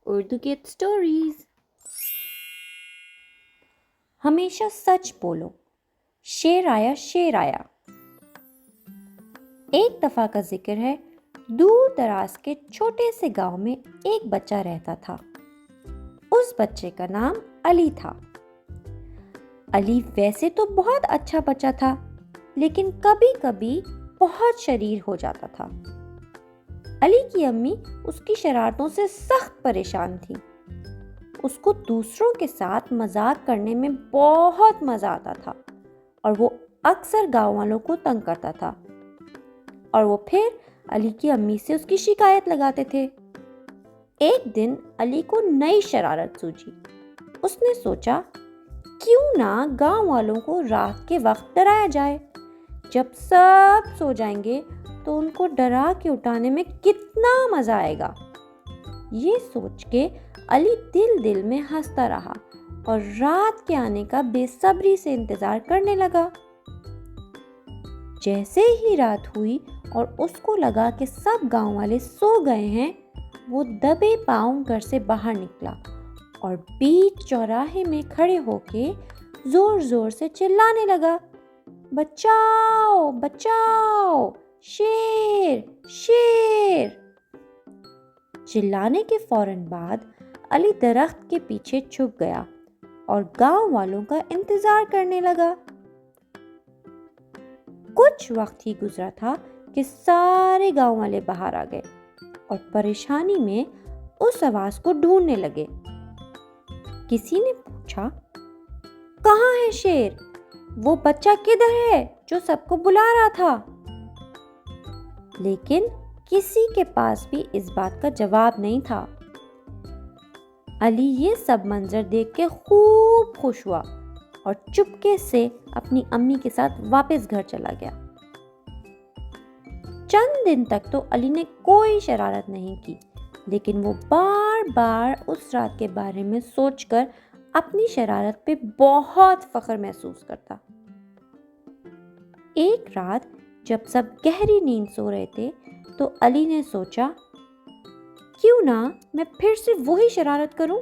اردو کی اسٹوریز. ہمیشہ سچ بولو. شیر آیا شیر آیا. ایک دفعہ کا ذکر ہے. دور دراز کے چھوٹے سے گاؤں میں ایک بچہ رہتا تھا. اس بچے کا نام علی تھا. علی ویسے تو بہت اچھا بچہ تھا، لیکن کبھی کبھی بہت شریر ہو جاتا تھا. علی کی امی اس کی شرارتوں سے سخت پریشان تھی. اس کو دوسروں کے ساتھ مذاق کرنے میں بہت مزہ آتا تھا اور وہ اکثر گاؤں والوں کو تنگ کرتا تھا اور وہ پھر علی کی امی سے اس کی شکایت لگاتے تھے. ایک دن علی کو نئی شرارت سوچی. اس نے سوچا کیوں نہ گاؤں والوں کو رات کے وقت ڈرایا جائے. جب سب سو جائیں گے تو ان کو ڈرا کے اٹھانے میں کتنا مزہ آئے گا. یہ سوچ کے علی دل میں ہنستا رہا اور رات کے آنے کا بے صبری سے انتظار کرنے لگا. جیسے ہی رات ہوئی اور اس کو لگا کہ سب گاؤں والے سو گئے ہیں، وہ دبے پاؤں گھر سے باہر نکلا اور بیچ چوراہے میں کھڑے ہو کے زور زور سے چلانے لگا، بچاؤ بچاؤ، شیر شیر. چلانے کے فوراً بعد علی درخت کے پیچھے چھپ گیا اور گاؤں والوں کا انتظار کرنے لگا. کچھ وقت ہی گزرا تھا کہ سارے گاؤں والے باہر آ گئے اور پریشانی میں اس آواز کو ڈھونڈنے لگے. کسی نے پوچھا، کہاں ہے شیر؟ وہ بچہ کدھر ہے جو سب کو بلا رہا تھا؟ لیکن کسی کے پاس بھی اس بات کا جواب نہیں تھا. علی یہ سب منظر دیکھ کے خوب خوش ہوا اور چپکے سے اپنی امی کے ساتھ واپس گھر چلا گیا. چند دن تک تو علی نے کوئی شرارت نہیں کی، لیکن وہ بار بار اس رات کے بارے میں سوچ کر اپنی شرارت پہ بہت فخر محسوس کرتا. ایک رات جب سب گہری نیند سو رہے تھے تو علی نے سوچا کیوں نہ میں پھر سے وہی شرارت کروں.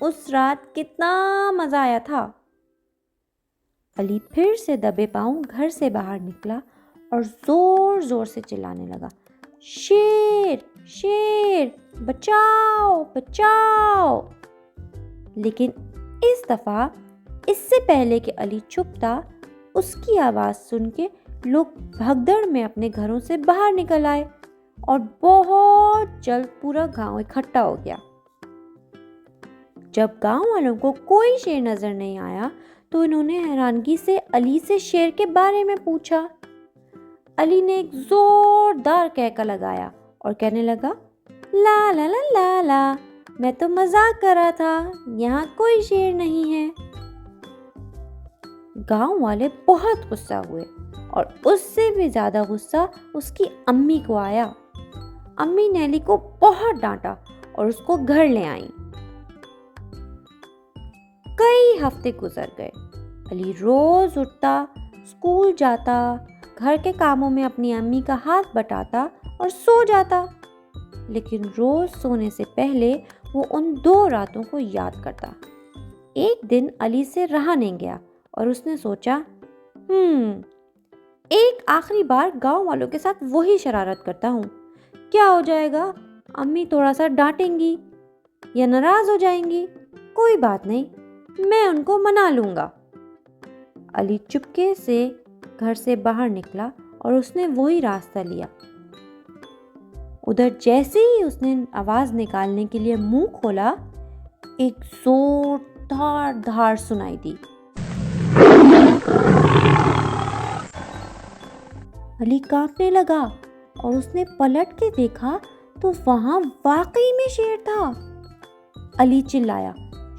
اس رات کتنا مزہ آیا تھا. علی پھر سے دبے پاؤں گھر سے باہر نکلا اور زور زور سے چلانے لگا، شیر شیر، بچاؤ بچاؤ. لیکن اس دفعہ اس سے پہلے کہ علی چھپتا، اس کی آواز سن کے لوگ بھگدڑ میں اپنے گھروں سے باہر نکل آئے اور بہت جلد پورا گاؤں اکٹھا ہو گیا. جب گاؤں والوں کو کوئی شیر نظر نہیں آیا تو انہوں نے حیرانگی سے علی سے شیر کے بارے میں پوچھا. علی نے ایک زوردار کہکا لگایا اور کہنے لگا، لا لا لا لا لا، میں تو مذاق کر رہا تھا، یہاں کوئی شیر نہیں ہے. گاؤں والے بہت غصہ ہوئے اور اس سے بھی زیادہ غصہ اس کی امی کو آیا. امی نے علی کو بہت ڈانٹا اور اس کو گھر لے آئیں. کئی ہفتے گزر گئے. علی روز اٹھتا، اسکول جاتا، گھر کے کاموں میں اپنی امی کا ہاتھ بٹاتا اور سو جاتا. لیکن روز سونے سے پہلے وہ ان 2 راتوں کو یاد کرتا. ایک دن علی سے رہا نہیں گیا اور اس نے سوچا ایک آخری بار گاؤں والوں کے ساتھ وہی شرارت کرتا ہوں. کیا ہو جائے گا؟ امی تھوڑا سا ڈانٹیں گی یا ناراض ہو جائیں گی. کوئی بات نہیں، میں ان کو منا لوں گا. علی چپکے سے گھر سے باہر نکلا اور اس نے وہی راستہ لیا. ادھر جیسے ہی اس نے آواز نکالنے کے لیے منہ کھولا، ایک زوردار دھاڑ سنائی دی. علی کانپنے لگا اور اس نے پلٹ کے دیکھا تو وہاں واقعی میں شیر تھا. علی چلایا،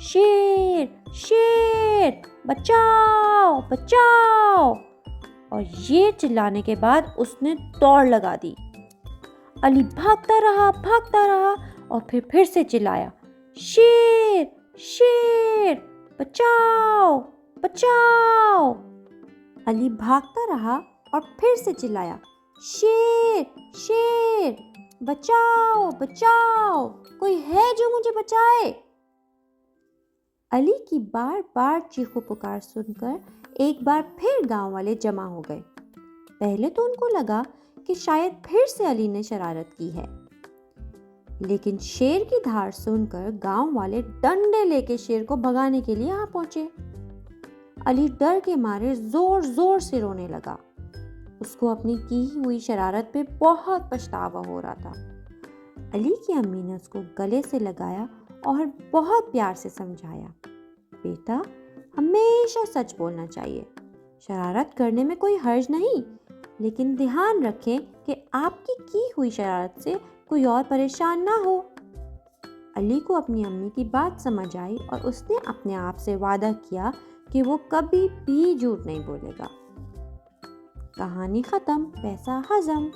شیر شیر، بچاؤ بچاؤ. اور یہ چلانے کے بعد اس نے دوڑ لگا دی. علی بھاگتا رہا اور پھر سے چلایا، شیر شیر، بچاؤ بچاؤ. علی بھاگتا رہا اور پھر سے چلایا، شیر شیر، بچاؤ بچاؤ، کوئی ہے جو مجھے بچائے۔ علی کی بار بار چیخو پکار سن کر ایک بار پھر گاؤں والے جمع ہو گئے۔ پہلے تو ان کو لگا کہ شاید پھر سے علی نے شرارت کی ہے، لیکن شیر کی دھار سن کر گاؤں والے ڈنڈے لے کے شیر کو بھگانے کے لیے آ پہنچے۔ علی ڈر کے مارے زور زور سے رونے لگا۔ اس کو اپنی کی ہوئی شرارت پہ بہت پچھتاوا ہو رہا تھا۔ علی کی امی نے اس کو گلے سے لگایا اور بہت پیار سے سمجھایا، بیٹا ہمیشہ سچ بولنا چاہیے، شرارت کرنے میں کوئی حرج نہیں، لیکن دھیان رکھیں کہ آپ کی ہوئی شرارت سے کوئی اور پریشان نہ ہو۔ علی کو اپنی امی کی بات سمجھ آئی اور اس نے اپنے آپ سے وعدہ کیا کہ وہ کبھی بھی جھوٹ نہیں بولے گا۔ کہانی ختم، پیسہ ہضم۔